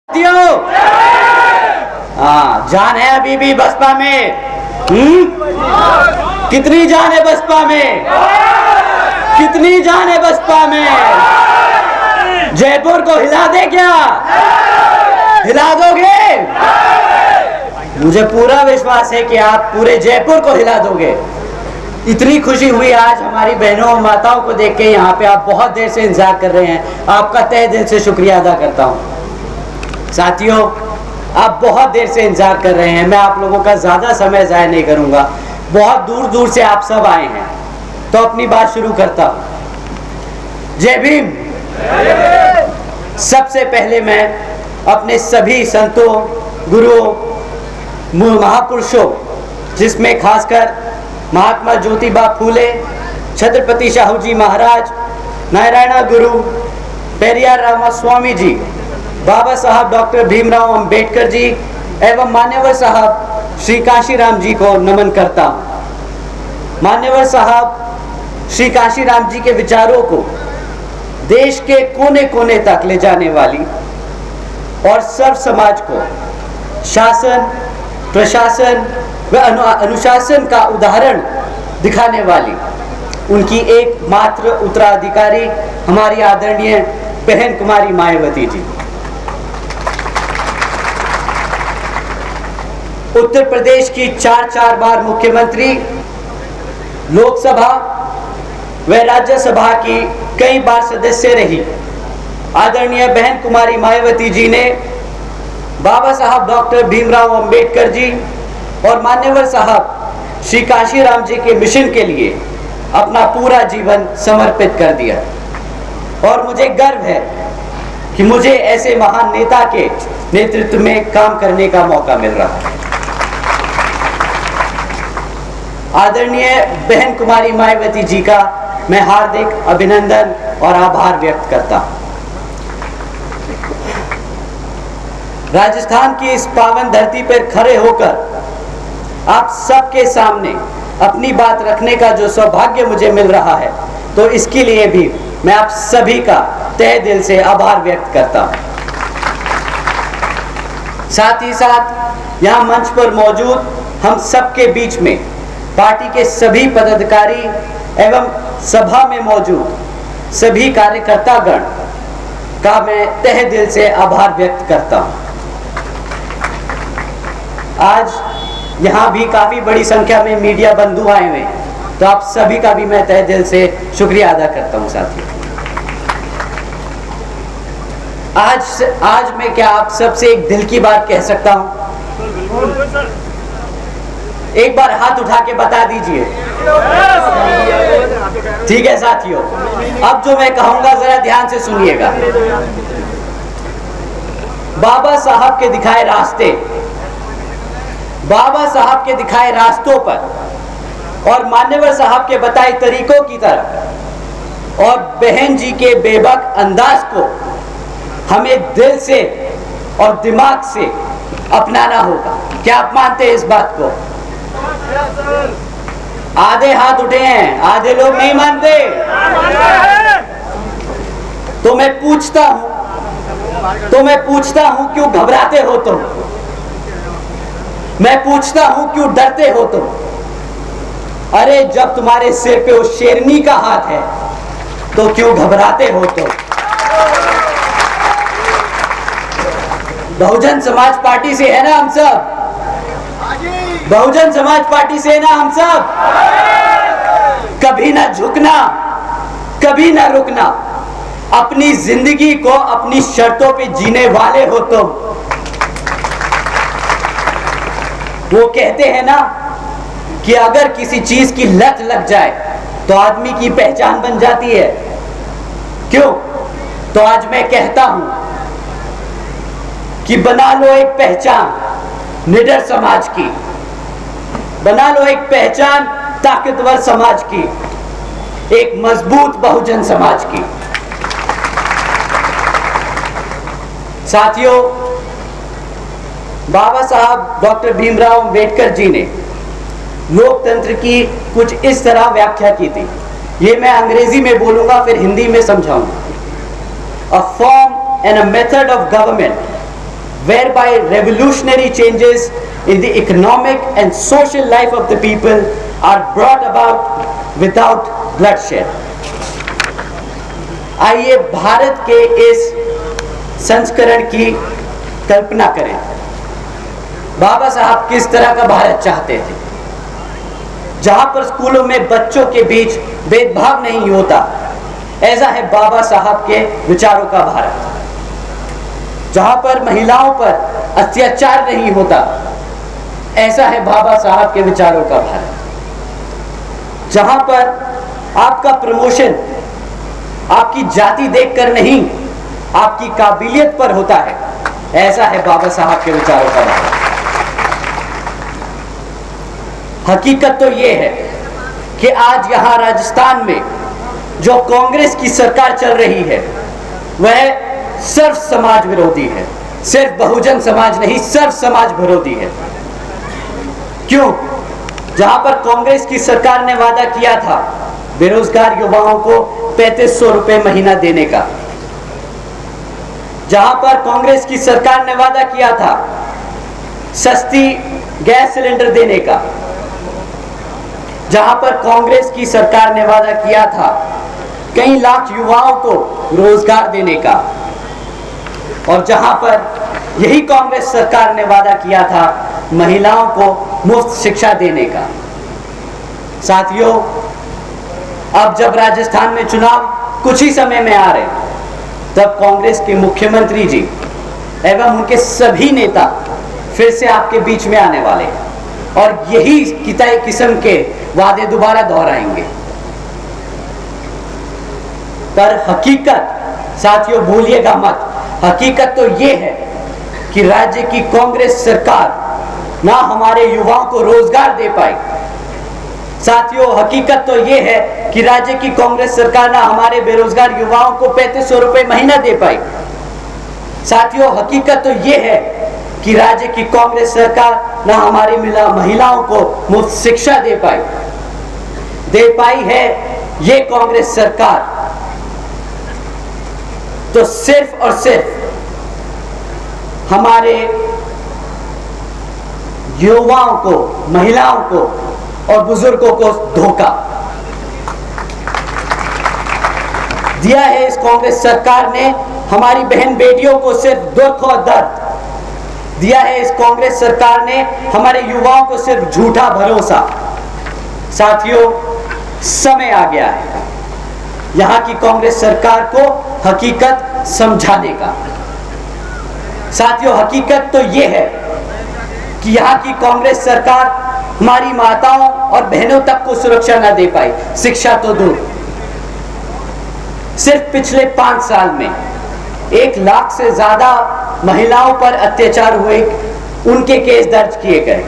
हाँ, जान है अभी भी बसपा में? कितनी जान है बसपा में? कितनी जान है बसपा में? जयपुर को हिला दे क्या? हिला दोगे? मुझे पूरा विश्वास है कि आप पूरे जयपुर को हिला दोगे। इतनी खुशी हुई आज हमारी बहनों और माताओं को देख के। यहाँ पे आप बहुत देर से इंतजार कर रहे हैं, आपका तहे दिल से शुक्रिया अदा करता हूँ। साथियों, आप बहुत देर से इंतजार कर रहे हैं, मैं आप लोगों का ज़्यादा समय ज़ाया नहीं करूँगा। बहुत दूर दूर से आप सब आए हैं, तो अपनी बात शुरू करता हूँ। जय भीम। सबसे पहले मैं अपने सभी संतों, गुरुओं, महापुरुषों, जिसमें खासकर महात्मा ज्योतिबा फूले, छत्रपति शाहू जी महाराज, नारायण गुरु, पेरियार रामास्वामी जी, बाबा साहब डॉक्टर भीमराव अंबेडकर जी एवं मान्यवर साहब श्री काशीराम जी को नमन करता हूँ। मान्यवर साहब श्री काशीराम जी के विचारों को देश के कोने कोने तक ले जाने वाली और सर्व समाज को शासन, प्रशासन व अनुशासन का उदाहरण दिखाने वाली उनकी एकमात्र उत्तराधिकारी हमारी आदरणीय बहन कुमारी मायावती जी। उत्तर प्रदेश की चार बार मुख्यमंत्री, लोकसभा व राज्यसभा की कई बार सदस्य रही आदरणीय बहन कुमारी मायावती जी ने बाबा साहब डॉक्टर भीमराव अंबेडकर जी और मान्यवर साहब श्री काशीराम जी के मिशन के लिए अपना पूरा जीवन समर्पित कर दिया। और मुझे गर्व है कि मुझे ऐसे महान नेता के नेतृत्व में काम करने का मौका मिल रहा है। आदरणीय बहन कुमारी मायावती जी का मैं हार्दिक अभिनंदन और आभार व्यक्त करता हूं। राजस्थान की इस पावन धरती पर खड़े होकर आप सबके सामने अपनी बात रखने का जो सौभाग्य मुझे मिल रहा है, तो इसके लिए भी मैं आप सभी का तहे दिल से आभार व्यक्त करता हूं। साथ ही साथ यहाँ मंच पर मौजूद हम सबके बीच में पार्टी के सभी पदाधिकारी एवं सभा में मौजूद सभी कार्यकर्तागण का मैं तहे दिल से आभार व्यक्त करता हूं। आज यहाँ भी काफी बड़ी संख्या में मीडिया बंधु आए हुए हैं, तो आप सभी का भी मैं तहे दिल से शुक्रिया अदा करता हूँ। साथियों, आज मैं क्या आप सबसे एक दिल की बात कह सकता हूँ? एक बार हाथ उठा के बता दीजिए। ठीक है साथियों, अब जो मैं कहूंगा जरा ध्यान से सुनिएगा। बाबा साहब के दिखाए रास्ते, बाबा साहब के दिखाए रास्तों पर और मान्यवर साहब के बताए तरीकों की तरफ और बहन जी के बेबाक अंदाज को हमें दिल से और दिमाग से अपनाना होगा। क्या आप मानते हैं इस बात को? आधे हाथ उठे हैं, आधे लोग नहीं मानते। तो मैं पूछता हूं क्यों घबराते हो तुम? मैं पूछता हूं क्यों डरते हो तुम? अरे जब तुम्हारे सिर पे उस शेरनी का हाथ है तो क्यों घबराते हो तुम? बहुजन समाज पार्टी से है ना हम सब? बहुजन समाज पार्टी से ना हम सब? कभी ना झुकना, कभी ना रुकना, अपनी जिंदगी को अपनी शर्तों पे जीने वाले हो तुम। वो कहते हैं ना कि अगर किसी चीज की लत लग जाए तो आदमी की पहचान बन जाती है। क्यों? तो आज मैं कहता हूं कि बना लो एक पहचान निडर समाज की, बना लो एक पहचान ताकतवर समाज की, एक मजबूत बहुजन समाज की। साथियों, बाबा साहब डॉक्टर भीमराव अंबेडकर जी ने लोकतंत्र की कुछ इस तरह व्याख्या की थी। ये मैं अंग्रेजी में बोलूंगा, फिर हिंदी में समझाऊंगा। A form and a method of government whereby revolutionary changes in the economic and social life of the people are brought about without bloodshed. आइए भारत के इस संस्करण की कल्पना करें। बाबा साहब किस तरह का भारत चाहते थे, जहां पर स्कूलों में बच्चों के बीच भेदभाव नहीं होता। ऐसा है बाबा साहब के विचारों का भारत, जहां पर महिलाओं पर अत्याचार नहीं होता। ऐसा है बाबा साहब के विचारों का भारत, जहां पर आपका प्रमोशन आपकी जाति देखकर नहीं, आपकी काबिलियत पर होता है। ऐसा है बाबा साहब के विचारों का भारत। हकीकत तो यह है कि आज यहां राजस्थान में जो कांग्रेस की सरकार चल रही है वह सर्व समाज विरोधी है। सिर्फ बहुजन समाज नहीं, सर्व समाज विरोधी है। क्यों? जहां पर कांग्रेस की सरकार ने वादा किया था बेरोजगार युवाओं को 3500 रुपए महीना देने का, जहां पर कांग्रेस की सरकार ने वादा किया था सस्ती गैस सिलेंडर देने का, जहां पर कांग्रेस की सरकार ने वादा किया था कई लाख युवाओं को रोजगार देने का, और जहां पर यही कांग्रेस सरकार ने वादा किया था महिलाओं को मुफ्त शिक्षा देने का। साथियों, अब जब राजस्थान में चुनाव कुछ ही समय में आ रहे, तब कांग्रेस के मुख्यमंत्री जी एवं उनके सभी नेता फिर से आपके बीच में आने वाले और यही किस्म के वादे दोबारा दोहराएंगे। पर हकीकत साथियों भूलिएगा मत, हकीकत तो ये है कि राज्य की कांग्रेस सरकार ना हमारे युवाओं को रोजगार दे पाई। साथियों हकीकत तो ये है कि राज्य की कांग्रेस सरकार ना हमारे बेरोजगार युवाओं को 3500 रुपए महीना दे पाई। साथियों हकीकत तो ये है कि राज्य की कांग्रेस सरकार ना हमारी महिलाओं को मुफ्त शिक्षा दे पाई है ये कांग्रेस सरकार तो सिर्फ और सिर्फ हमारे युवाओं को, महिलाओं को और बुजुर्गों को धोखा दिया है। इस कांग्रेस सरकार ने हमारी बहन बेटियों को सिर्फ दुख और दर्द दिया है। इस कांग्रेस सरकार ने हमारे युवाओं को सिर्फ झूठा भरोसा। साथियों समय आ गया है यहां की कांग्रेस सरकार को हकीकत समझाने का। साथियों हकीकत तो यह है कि यहां की कांग्रेस सरकार हमारी माताओं और बहनों तक को सुरक्षा न दे पाई, शिक्षा तो दूर। सिर्फ पिछले 5 साल में 1 लाख से ज्यादा महिलाओं पर अत्याचार हुए, उनके केस दर्ज किए गए।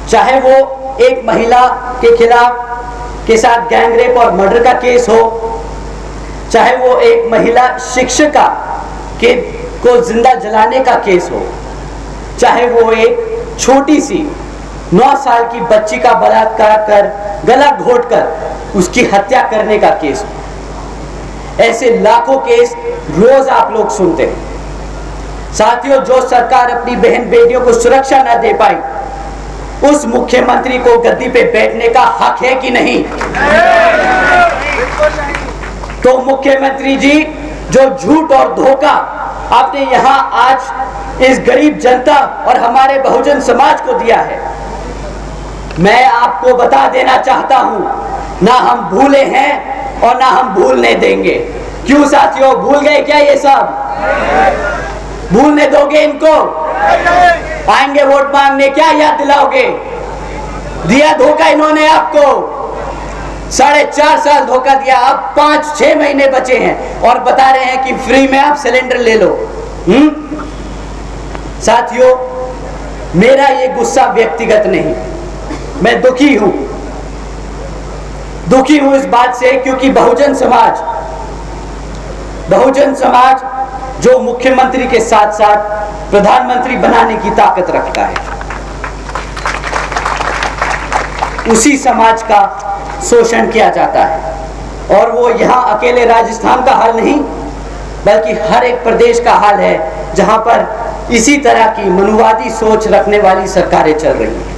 चाहे वो एक महिला के खिलाफ के साथ गैंगरेप और मर्डर का केस हो, चाहे वो एक महिला शिक्षिका को जिंदा जलाने का केस हो, चाहे वो एक छोटी सी 9 साल की बच्ची का बलात्कार कर गला घोटकर उसकी हत्या करने का केस हो। ऐसे लाखों केस रोज आप लोग सुनते हैं। साथियों जो सरकार अपनी बहन बेटियों को सुरक्षा न दे पाई, उस मुख्यमंत्री को गद्दी पे बैठने का हक है कि नहीं? तो मुख्यमंत्री जी जो झूठ और धोखा आपने यहां आज इस गरीब जनता और हमारे बहुजन समाज को दिया है, मैं आपको बता देना चाहता हूं, ना हम भूले हैं और ना हम भूलने देंगे। क्यों साथियों, भूल गए क्या ये सब? भूलने दोगे इनको? आएंगे वोट मांगने, क्या याद दिलाओगे? दिया धोखा इन्होंने आपको, 4.5 साल धोखा दिया। अब 5-6 महीने बचे हैं और बता रहे हैं कि फ्री में आप सिलेंडर ले लो। साथियों मेरा ये गुस्सा व्यक्तिगत नहीं, मैं दुखी हूं इस बात से, क्योंकि बहुजन समाज जो मुख्यमंत्री के साथ साथ प्रधानमंत्री बनाने की ताकत रखता है, उसी समाज का शोषण किया जाता है। और वो यहां अकेले राजस्थान का हाल नहीं, बल्कि हर एक प्रदेश का हाल है जहां पर इसी तरह की मनुवादी सोच रखने वाली सरकारें चल रही हैं।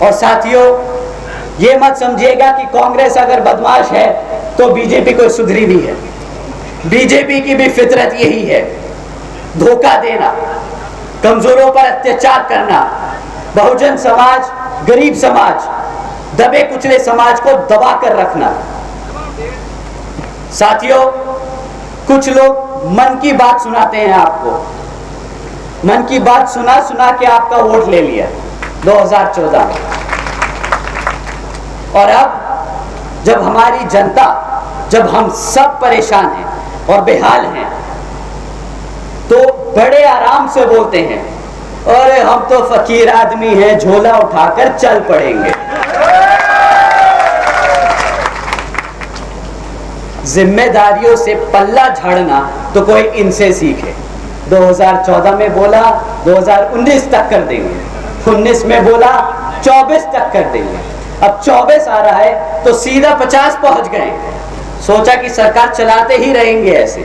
और साथियों, ये मत समझिएगा कि कांग्रेस अगर बदमाश है तो बीजेपी कोई सुधरी भी है। बीजेपी की भी फितरत यही है, धोखा देना, कमजोरों पर अत्याचार करना, बहुजन समाज, गरीब समाज, दबे कुचले समाज को दबा कर रखना। साथियों, कुछ लोग मन की बात सुनाते हैं आपको, मन की बात सुना सुना के आपका वोट ले लिया 2014 में। और अब जब हमारी जनता, जब हम सब परेशान हैं और बेहाल हैं, तो बड़े आराम से बोलते हैं, अरे हम तो फकीर आदमी हैं, झोला उठाकर चल पड़ेंगे। जिम्मेदारियों से पल्ला झाड़ना तो कोई इनसे सीखे। 2014 में बोला 2019 तक कर देंगे, 19 में बोला 24 तक कर देंगे, अब 24 आ रहा है तो सीधा 50 पहुंच गए। सोचा कि सरकार चलाते ही रहेंगे ऐसे।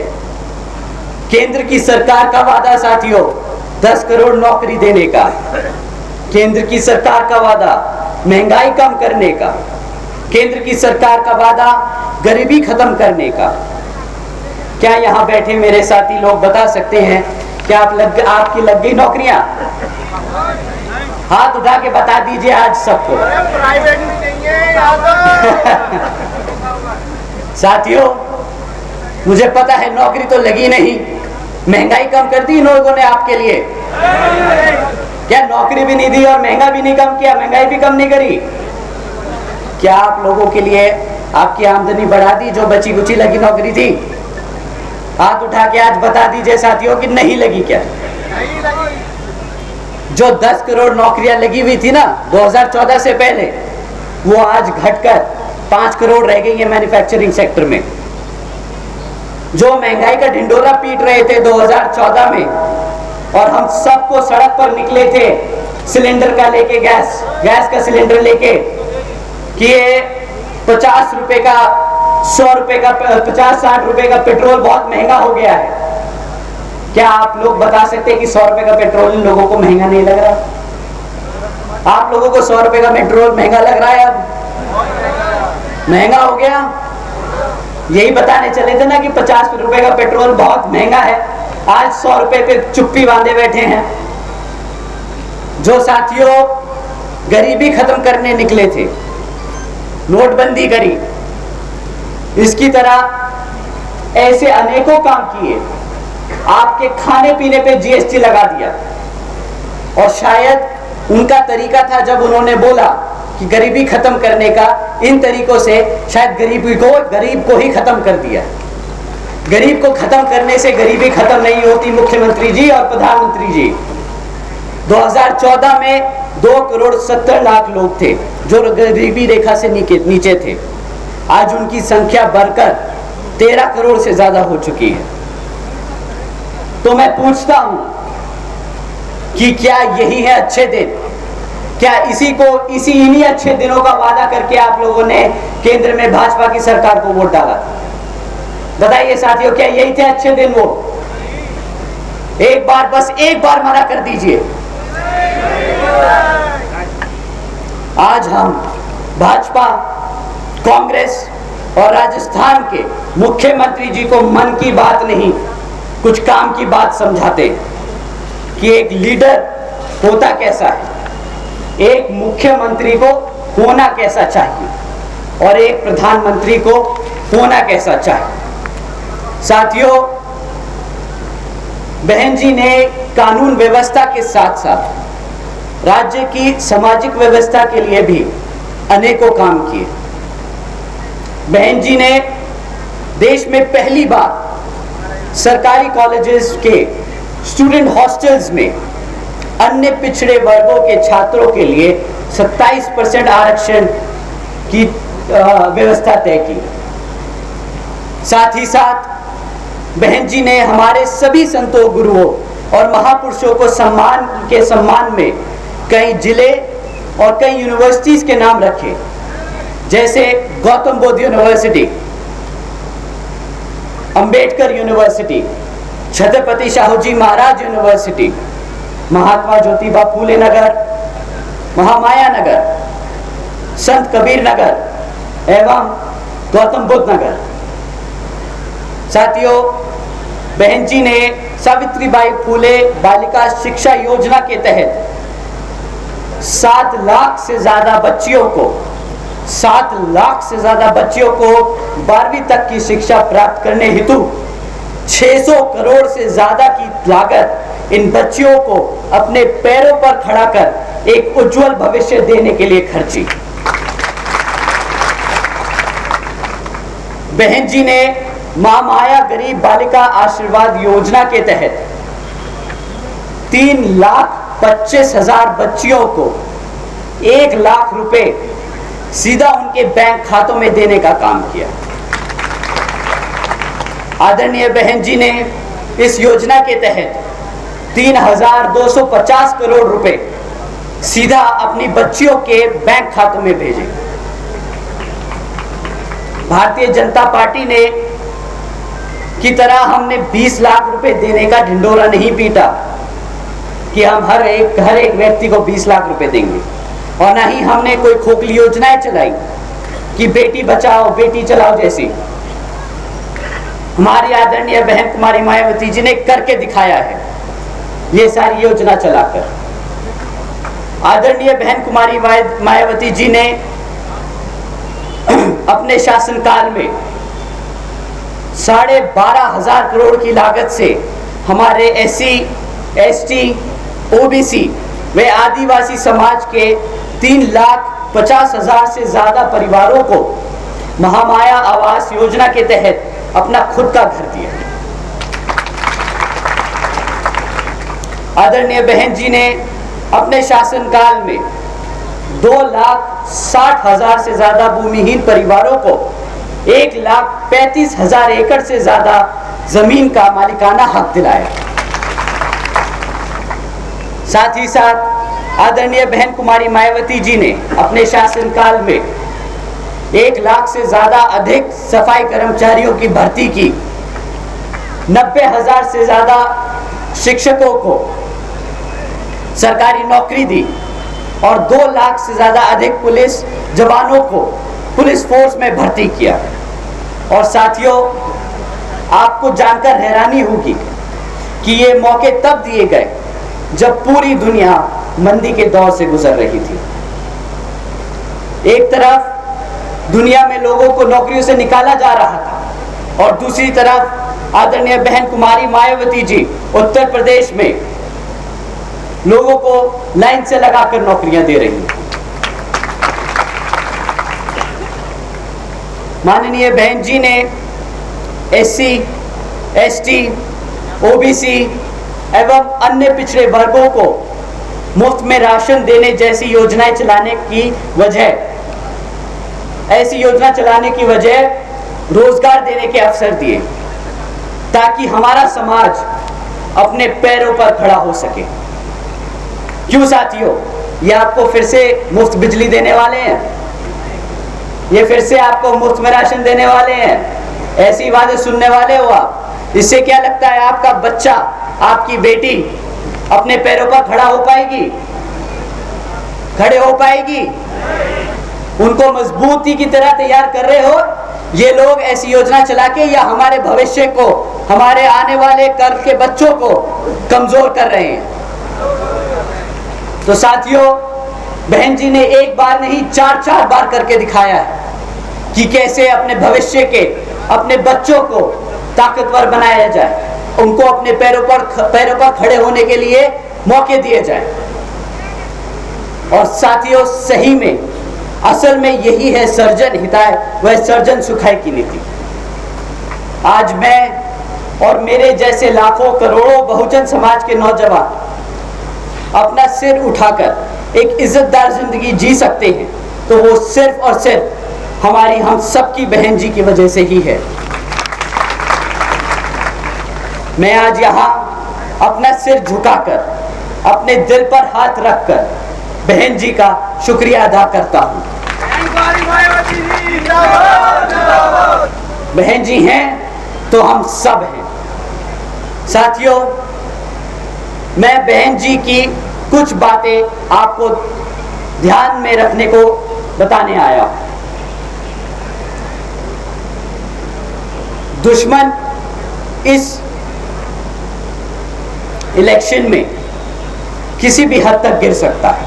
केंद्र की सरकार का वादा साथियों 10 करोड़ नौकरी देने का, केंद्र की सरकार का वादा महंगाई कम करने का, केंद्र की सरकार का वादा गरीबी खत्म करने का। क्या यहाँ बैठे मेरे साथी लोग बता सकते हैं क्या आपकी लग गई नौकरियां? हाथ उठा के बता दीजिए आज सबको। साथियों, मुझे पता है नौकरी तो लगी नहीं, महंगाई कम कर दी इन लोगों ने आपके लिए। क्या नौकरी भी नहीं दी और महंगा भी नहीं कम किया, महंगाई भी कम नहीं करी? क्या आप लोगों के लिए आपकी आमदनी बढ़ा दी जो बची कुची लगी नौकरी थी? हाथ उठा के आज बता दीजिए साथियों कि नहीं लगी। क्या नहीं लगी? जो 10 करोड़ नौकरियां लगी हुई थी ना 2014 से पहले, वो आज घटकर 5 करोड़ रह गई है मैन्युफैक्चरिंग सेक्टर में। जो महंगाई का ढिंडोरा पीट रहे थे 2014 में, और हम सबको सड़क पर निकले थे सिलेंडर का लेके, गैस का सिलेंडर लेके, कि ये 50 रुपए का, 100 रुपए का, 50-60 रुपए का पेट्रोल बहुत महंगा हो गया है। क्या आप लोग बता सकते हैं कि 100 रुपए का पेट्रोल इन लोगों को महंगा नहीं लग रहा? आप लोगों को 100 रुपए का पेट्रोल महंगा लग रहा है? अब महंगा हो गया। यही बताने चले थे ना कि 50 रुपए का पेट्रोल बहुत महंगा है, आज 100 रुपए पे चुप्पी बांधे बैठे हैं। जो साथियों गरीबी खत्म करने निकले थे, नोटबंदी करी, इसकी तरह ऐसे अनेकों काम किए, आपके खाने पीने पे जीएसटी लगा दिया। और शायद उनका तरीका था, जब उन्होंने बोला कि गरीबी खत्म करने का, इन तरीकों से शायद गरीब को ही खत्म कर दिया। गरीब को खत्म करने से गरीबी खत्म नहीं होती मुख्यमंत्री जी और प्रधानमंत्री जी। 2014 में 2,70,00,000 लोग थे जो गरीबी रेखा से नीचे थे। आज उनकी संख्या बढ़कर 13 करोड़ से ज्यादा हो चुकी है। तो मैं पूछता हूं कि क्या यही है अच्छे दिन? क्या इन्हीं अच्छे दिनों का वादा करके आप लोगों ने केंद्र में भाजपा की सरकार को वोट डाला? बताइए साथियों, क्या यही थे अच्छे दिन? वो एक बार, बस एक बार मना कर दीजिए। आज हम भाजपा, कांग्रेस और राजस्थान के मुख्यमंत्री जी को मन की बात नहीं, कुछ काम की बात समझाते कि एक लीडर होता कैसा है, एक मुख्यमंत्री को होना कैसा चाहिए और एक प्रधानमंत्री को होना कैसा चाहिए। साथियों, बहन जी ने कानून व्यवस्था के साथ साथ राज्य की सामाजिक व्यवस्था के लिए भी अनेकों काम किए। बहन जी ने देश में पहली बार सरकारी कॉलेजेस के स्टूडेंट हॉस्टल्स में अन्य पिछड़े वर्गों के छात्रों के लिए 27% आरक्षण की व्यवस्था तय की। साथ ही साथ बहन जी ने हमारे सभी संतों, गुरुओं और महापुरुषों को सम्मान में कई जिले और कई यूनिवर्सिटीज के नाम रखे, जैसे गौतम बुद्ध यूनिवर्सिटी, अंबेडकर यूनिवर्सिटी, छत्रपति शाहू जी महाराज यूनिवर्सिटी, महात्मा ज्योतिबा फूले नगर, महामाया नगर, संत कबीर नगर एवं गौतम बुद्ध नगर। साथियों, बहन जी ने सावित्रीबाई फूले बालिका शिक्षा योजना के तहत 7 लाख से ज्यादा बच्चियों को 12वीं तक की शिक्षा प्राप्त करने हेतु 600 करोड़ से ज्यादा की लागत इन बच्चियों को अपने पैरों पर खड़ा कर एक उज्जवल भविष्य देने के लिए खर्ची। बहन जी ने मां माया गरीब बालिका आशीर्वाद योजना के तहत 3,25,000 बच्चियों को 1 लाख रुपए सीधा उनके बैंक खातों में देने का काम किया। आदरणीय बहन जी ने इस योजना के तहत 3,250 करोड़ रुपए सीधा अपनी बच्चियों के बैंक खातों में भेजे। भारतीय जनता पार्टी ने की तरह हमने 20 लाख रुपए देने का ढिंडोरा नहीं पीटा कि हम हर एक व्यक्ति को 20 लाख रुपए देंगे, और ना ही हमने कोई खोखली योजनाएं चलाई कि बेटी बचाओ बेटी चलाओ जैसी। हमारी आदरणीय बहन कुमारी मायावती जी ने करके दिखाया है ये सारी योजना चलाकर। आदरणीय बहन कुमारी मायावती जी ने अपने शासनकाल में 12,500 करोड़ की लागत से हमारे SC, ST, OBC व आदिवासी समाज के 3,50,000 से ज्यादा परिवारों को महामाया आवास योजना के तहत अपना खुद का घर दिया। आदरणीय बहन जी ने अपने शासनकाल में 2,60,000 से ज्यादा भूमिहीन परिवारों को 1,35,000 एकड़ से ज्यादा जमीन का मालिकाना हक दिलाया। साथ ही साथ आदरणीय बहन कुमारी मायावती जी ने अपने शासनकाल में 1 लाख से ज्यादा अधिक सफाई कर्मचारियों की भर्ती की, 90,000 से ज्यादा शिक्षकों को सरकारी नौकरी दी और 2 लाख से ज्यादा अधिक पुलिस जवानों को पुलिस फोर्स में भर्ती किया। और साथियों, आपको जानकर हैरानी होगी कि ये मौके तब दिए गए जब पूरी दुनिया मंदी के दौर से गुजर रही थी। एक तरफ दुनिया में लोगों को नौकरियों से निकाला जा रहा था और दूसरी तरफ आदरणीय बहन कुमारी मायावती जी उत्तर प्रदेश में लोगों को लाइन से लगाकर नौकरियां दे रही हैं। माननीय बहन जी ने SC, ST, OBC एवं अन्य पिछड़े वर्गों को मुफ्त में राशन देने जैसी योजनाएं चलाने की वजह रोजगार देने के अवसर दिए ताकि हमारा समाज अपने पैरों पर खड़ा हो सके। क्यों साथियों, ये आपको फिर से मुफ्त बिजली देने वाले हैं, ये फिर से आपको मुफ्त में राशन देने वाले हैं, ऐसी बातें सुनने वाले हो आप। इससे क्या लगता है आपका बच्चा, आपकी बेटी अपने पैरों पर खड़े हो पाएगी? उनको मजबूती की तरह तैयार कर रहे हो ये लोग ऐसी योजना चला के, या हमारे भविष्य को, हमारे आने वाले कल के बच्चों को कमजोर कर रहे हैं। तो साथियों, बहन जी ने एक बार नहीं 4 बार करके दिखाया है कि कैसे अपने भविष्य के, अपने बच्चों को ताकतवर बनाया जाए, उनको अपने पैरों पर खड़े होने के लिए मौके दिए जाए। और साथियों, सही में असल में यही है सर्जन हिताय व सर्जन सुखाय की नीति। आज मैं और मेरे जैसे लाखों करोड़ों बहुजन समाज के नौजवान अपना सिर उठाकर एक इज्जतदार जिंदगी जी सकते हैं तो वो सिर्फ और सिर्फ हमारी, हम सबकी बहन जी की वजह से ही है। मैं आज यहाँ अपना सिर झुकाकर, अपने दिल पर हाथ रखकर बहन जी का शुक्रिया अदा करता हूँ। बहन जी हैं तो हम सब हैं। साथियों, मैं बहन जी की कुछ बातें आपको ध्यान में रखने को बताने आया हूं। दुश्मन इस इलेक्शन में किसी भी हद तक गिर सकता है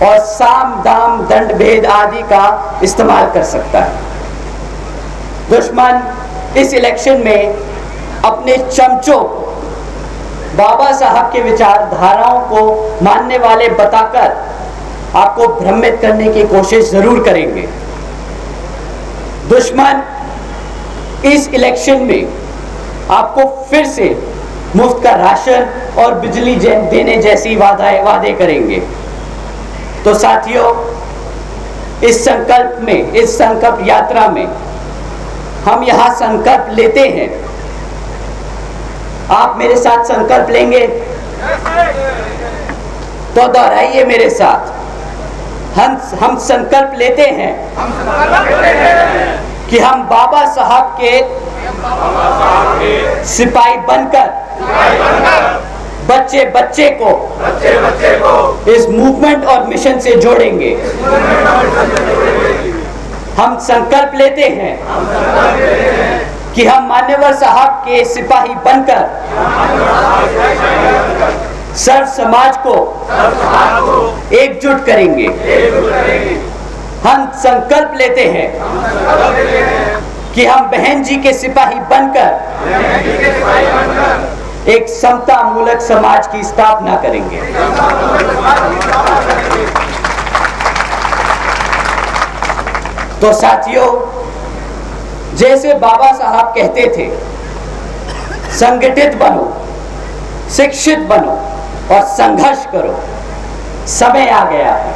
और साम दाम दंड भेद आदि का इस्तेमाल कर सकता है। दुश्मन इस इलेक्शन में अपने चमचों को बाबा साहब के विचारधाराओं को मानने वाले बताकर आपको भ्रमित करने की कोशिश जरूर करेंगे। दुश्मन इस इलेक्शन में आपको फिर से मुफ्त का राशन और बिजली देने जैसी वादे करेंगे। तो साथियों, इस संकल्प यात्रा में हम यहां संकल्प लेते हैं। आप मेरे साथ संकल्प लेंगे? तो दोहराइए मेरे साथ। हम संकल्प लेते हैं कि हम बाबा साहब के सिपाही बनकर बच्चे बच्चे को इस मूवमेंट और मिशन से जोड़ेंगे। हम संकल्प लेते हैं कि हम मान्यवर साहब के सिपाही बनकर सर्व समाज को एकजुट करेंगे। हम संकल्प लेते हैं कि हम बहन जी के सिपाही बनकर एक समता मूलक समाज की स्थापना करेंगे। तो साथियों, जैसे बाबा साहब कहते थे, संगठित बनो, शिक्षित बनो और संघर्ष करो। समय आ गया है।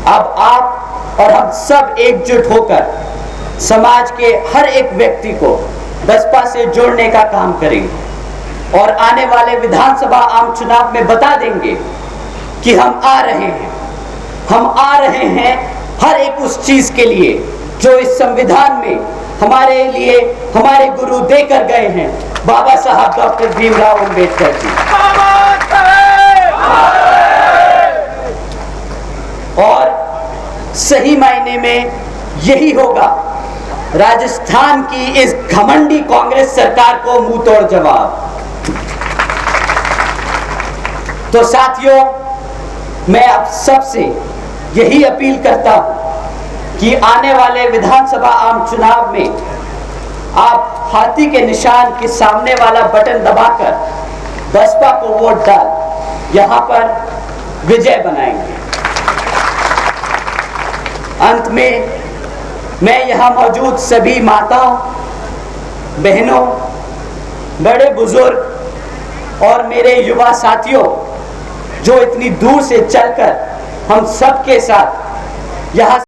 अब आप और हम सब एकजुट होकर समाज के हर एक व्यक्ति को बसपा से जोड़ने का काम करेंगे और आने वाले विधानसभा आम चुनाव में बता देंगे कि हम आ रहे हैं। हम आ रहे हैं हर एक उस चीज के लिए जो इस संविधान में हमारे लिए हमारे गुरु देकर गए हैं, बाबा साहब डॉक्टर भीमराव अंबेडकर जी। और सही मायने में यही होगा राजस्थान की इस घमंडी कांग्रेस सरकार को मुंह तोड़ जवाब। तो साथियों, मैं आप सबसे यही अपील करता हूं कि आने वाले विधानसभा आम चुनाव में आप हाथी के निशान के सामने वाला बटन दबाकर बसपा को वोट डाल यहां पर विजय बनाएंगे। अंत में मैं यहां मौजूद सभी माताओं, बहनों, बड़े बुजुर्ग और मेरे युवा साथियों जो इतनी दूर से चलकर हम सबके साथ यहां